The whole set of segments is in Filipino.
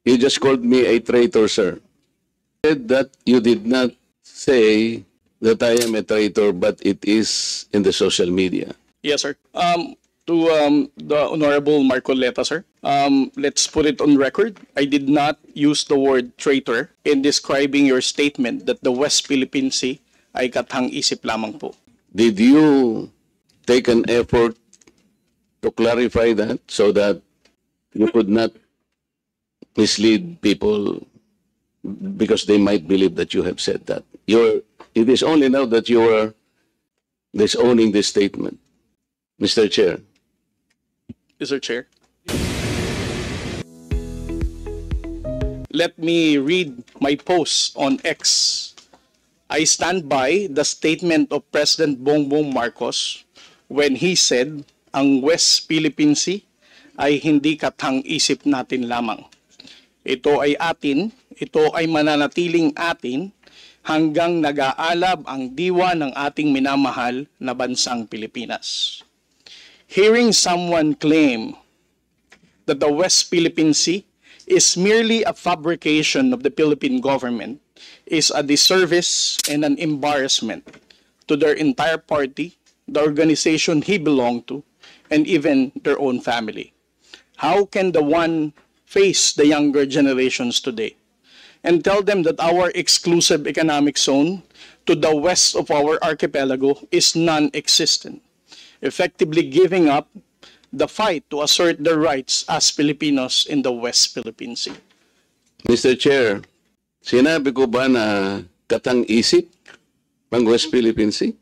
You just called me a traitor, sir. Said that you did not say that I am a traitor, but it is in the social media. Yes, sir. To the Honorable Marcoleta, sir, let's put it on record. I did not use the word traitor in describing your statement that the West Philippine Sea ay kathang-isip lamang po. Did you take an effort to clarify that so that you could not mislead people because they might believe that you have said that? It is only now that you are disowning this statement. Mr. Chair. Mr. Chair. Let me read my post on X. I stand by the statement of President Bongbong Marcos when he said, ang West Philippine Sea ay hindi kathang-isip natin lamang. Ito ay atin, ito ay mananatiling atin hanggang nag-aalab ang diwa ng ating minamahal na bansang Pilipinas. Hearing someone claim that the West Philippine Sea is merely a fabrication of the Philippine government is a disservice and an embarrassment to their entire party, the organization he belonged to, and even their own family. How can the one face the younger generations today and tell them that our exclusive economic zone to the west of our archipelago is non-existent, effectively giving up the fight to assert their rights as Filipinos in the West Philippine Sea? Mr. Chair, sinabi ko ba na katang-isip ang West Philippine Sea?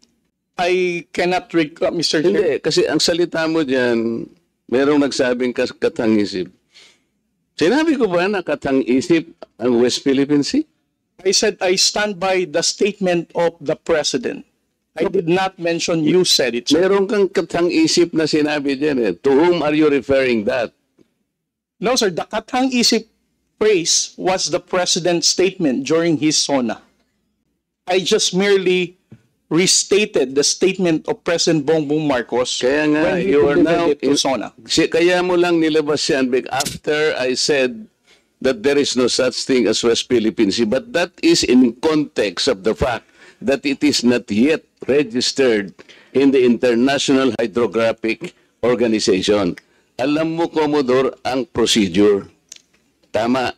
I cannot recall, Mr. Chair. Hindi, kasi ang salita mo dyan, merong nagsabing katang-isip. Sinabi ko ba na katang-isip ang West Philippine Sea? I said I stand by the statement of the President. I did not mention you said it, sir. Meron kang katang-isip na sinabi dyan eh. To whom are you referring that? No, sir. The kathang-isip phrase was the President's statement during his SONA. I just merely restated the statement of President Bongbong Marcos Kaya nga, when he you are now delivered it to SONA. Kaya mo lang nilabas yan after I said that there is no such thing as West Philippine Sea. But that is in context of the fact that it is not yet registered in the International Hydrographic Organization. Alam mo, Commodore, ang procedure. Tama.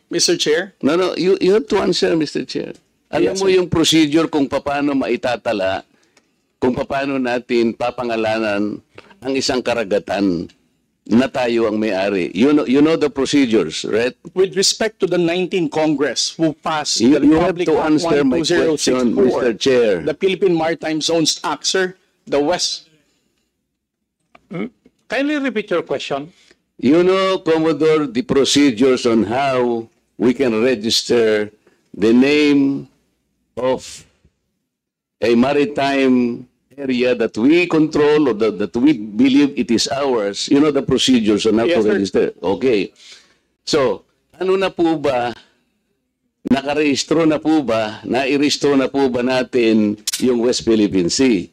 Mr. Chair? No, you have to answer, Mr. Chair. Alam Yes, mo sir. yung procedure kung paano maitatala, kung paano natin papangalanan ang isang karagatan na tayo ang may-ari. You know the procedures, right? With respect to the 19th Congress who passed You the have Republic to Act answer my question, 12064, Mr. Chair. the Philippine Maritime Zones Act, sir, the West. Kindly repeat your question. You know, Commodore, the procedures on how we can register the name of a maritime area that we control or that we believe it is ours. You know the procedures on how Yes, to sir. register. Okay. So, ano na po ba, nakarehistro na po ba, nairehistro na po ba natin yung West Philippine Sea?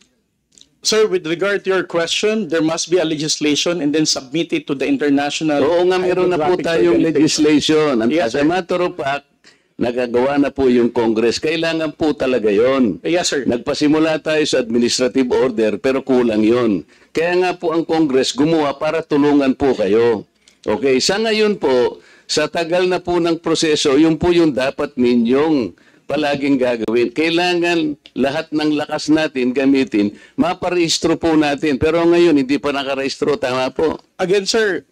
Sir, with regard to your question, there must be a legislation and then submit it to the international. Oo nga, meron na po Hydrographic tayong Organization. legislation. Yes, As a sir. matter of fact, nagagawa na po yung Congress. Kailangan po talaga yon. Yes, sir. Nagpasimula tayo sa administrative order pero kulang yon. Kaya nga po ang Congress gumawa para tulungan po kayo. Okay, sa ngayon po, sa tagal na po ng proseso, yun po yung dapat ninyong palaging gagawin. Kailangan lahat ng lakas natin gamitin, maparehistro po natin. Pero ngayon, hindi pa nakarehistro. Tama po. Again, sir,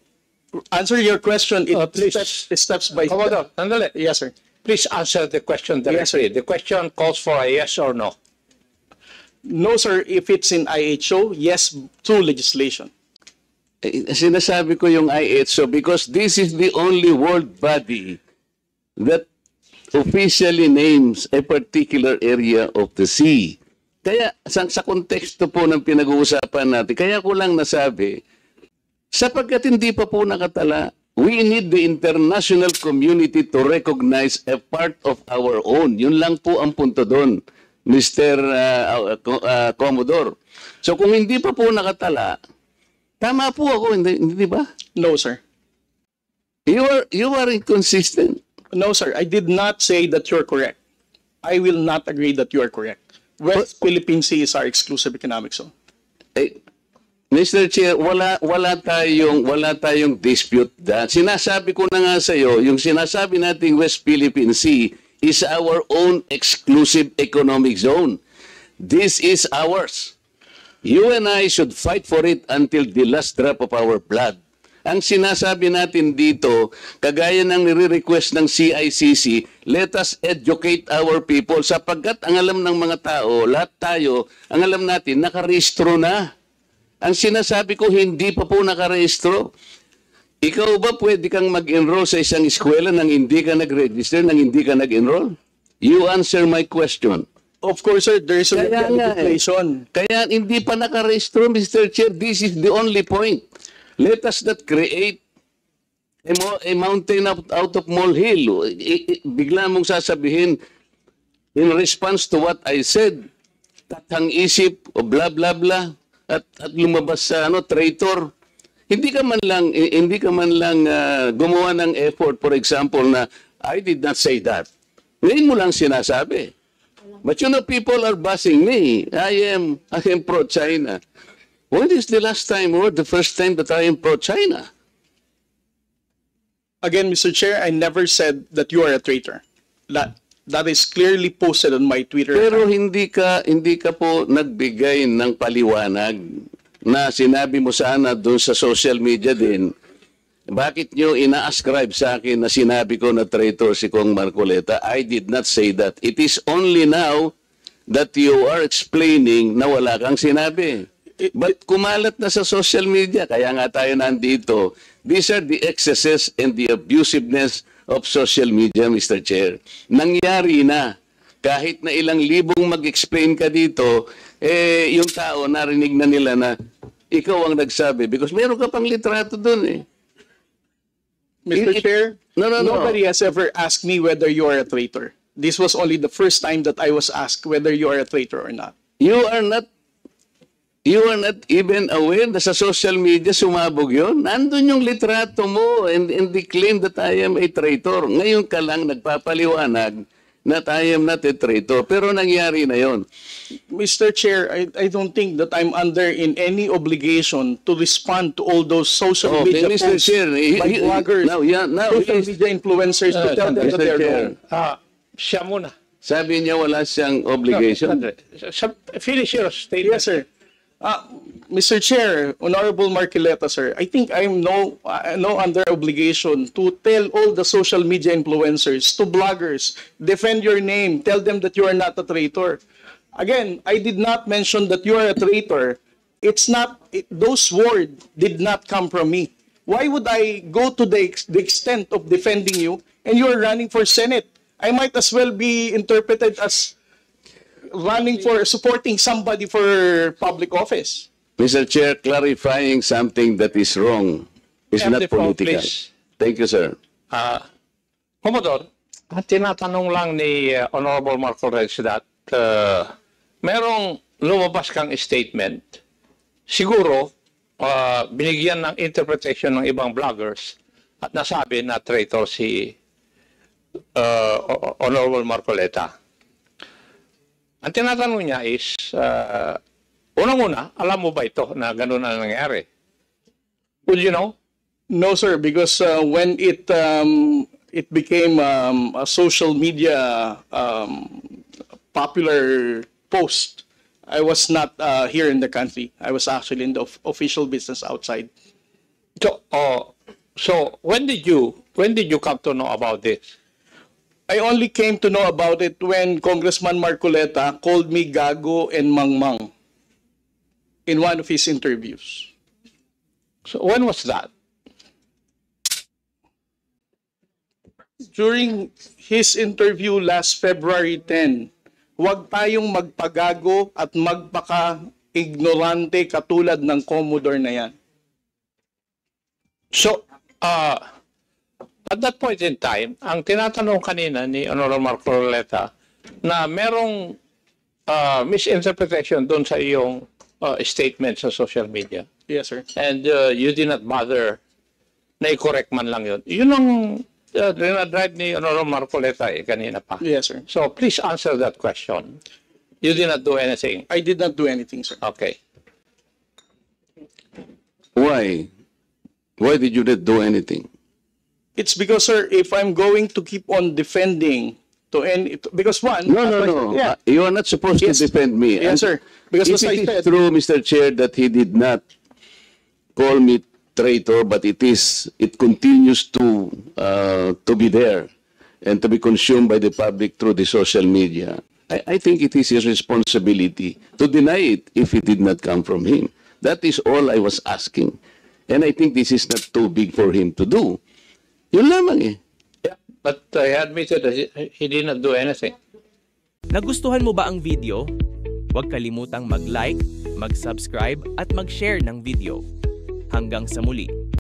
answer your question. It Please. steps by Commodore, sandali. Yes, sir. Please answer the question Yes, sir. directly. The question calls for a yes or no. No, sir. If it's in IHO, yes, through legislation. Sinasabi ko yung IHO because this is the only world body that officially names a particular area of the sea. Kaya sa konteksto po ng pinag-uusapan natin, kaya ko lang nasabi, sapagkat hindi pa po nakatala, we need the international community to recognize a part of our own. Yun lang po ang punto doon, Mr. Commodore. So kung hindi pa po nakatala, tama po ako, hindi ba? No, sir. You are inconsistent. No, sir. I did not say that you're correct. I will not agree that you are correct. West Philippine Sea is our exclusive economic zone. Eh, Mr. Chair, wala tayong dispute that. Sinasabi ko na nga sa iyo, yung sinasabi nating West Philippine Sea is our own exclusive economic zone. This is ours. You and I should fight for it until the last drop of our blood. Ang sinasabi natin dito, kagaya ng nire-request ng CICC, let us educate our people sapagkat ang alam ng mga tao, lahat tayo, ang alam natin, nakarehistro na. Ang sinasabi ko, hindi pa po nakarehistro. Ikaw ba pwede kang mag-enroll sa isang eskwela nang hindi ka nag-register, nang hindi ka nag-enroll? You answer my question. Of course, sir, there is a Kaya nga legislation. Kaya hindi pa nakarehistro, Mr. Chair. This is the only point. Let us not create a mountain out of molehill. Bigla mong sasabihin, in response to what I said, tathang isip, o blah, blah, blah, at lumabas sa traitor. Hindi ka man lang gumawa ng effort, for example, na I did not say that. Ngayon mo lang sinasabi. But you know, people are bashing me. I am pro-China. When is the last time or the first time that I am pro-China? Again, Mr. Chair, I never said that you are a traitor. That is clearly posted on my Twitter Pero account. hindi ka po nagbigay ng paliwanag na sinabi mo sana doon sa social media din. Bakit nyo ina-ascribe sa akin na sinabi ko na traitor si Kong Marcoleta? I did not say that. It is only now that you are explaining na wala kang sinabi. But kumalat na sa social media, kaya nga tayo nandito. These are the excesses and the abusiveness of social media, Mr. Chair. Nangyari na. Kahit na ilang libong mag-explain ka dito, yung tao narinig na nila na ikaw ang nagsabi. Because meron ka pang litrato dun eh. Mr. Chair, No. nobody has ever asked me whether you are a traitor. This was only the first time that I was asked whether you are a traitor or not. You are not even aware na sa social media sumabog yun. Nandun yung litrato mo and the claim that I am a traitor. Ngayon ka lang nagpapaliwanag that I am not a traitor. Pero nangyari na yon. Mr. Chair, I don't think that I'm under in any obligation to respond to all those social media Mr. posts Chair, by bloggers, social he's- media influencers to tell them that Mr. they're Chair. wrong. Siya muna. Sabi niya wala siyang obligation. Finish your statement. Yes, sir. Mr. Chair, Honorable Marcoleta, sir, I think I'm no under obligation to tell all the social media influencers, to bloggers, defend your name, tell them that you are not a traitor. Again, I did not mention that you are a traitor. Those words did not come from me. Why would I go to the extent of defending you and you are running for Senate? I might as well be interpreted as supporting somebody for public office. Mr. Chair, clarifying something that is wrong is Have not the floor, political. please. Thank you, sir. Commodore, ang tinatanong lang ni Honorable Marco Reyes that merong lumabas kang statement, siguro binigyan ng interpretation ng ibang bloggers at nasabi na traitor si Honorable Marcoleta. Ang tinatanong niya is, unang-una, alam mo ba ito na gano'n ang nangyari? Would you know? No, sir, because when it became a social media popular post, I was not here in the country. I was actually in the official business outside. So when did you come to know about this? I only came to know about it when Congressman Marcoleta called me Gago and Mangmang in one of his interviews. So when was that? During his interview last February 10, huwag tayong magpagago at magpaka-ignorante katulad ng Commodore na yan. So at that point in time, ang tinatanong kanina ni Honorable Marcoleta na merong misinterpretation doon sa iyong statement sa social media. Yes, sir. And you did not bother na i-correct man lang yun. Yun ang dinadrive ni Honorable Marcoleta kanina pa. Yes, sir. So please answer that question. You did not do anything. I did not do anything, sir. Okay. Why? Why did you not do anything? It's because, sir, if I'm going to keep on defending because one... No. Yeah. You are not supposed Yes. to defend me. Yes, sir. Because if as I it is said... true, Mr. Chair, that he did not call me traitor, but it continues to be there and to be consumed by the public through the social media. I think it is his responsibility to deny it if it did not come from him. That is all I was asking. And I think this is not too big for him to do. Yun lamang eh. Yeah, but he admitted that he did not do anything. Nagustuhan mo ba ang video? Huwag kalimutang mag-like, mag-subscribe at mag-share ng video. Hanggang sa muli.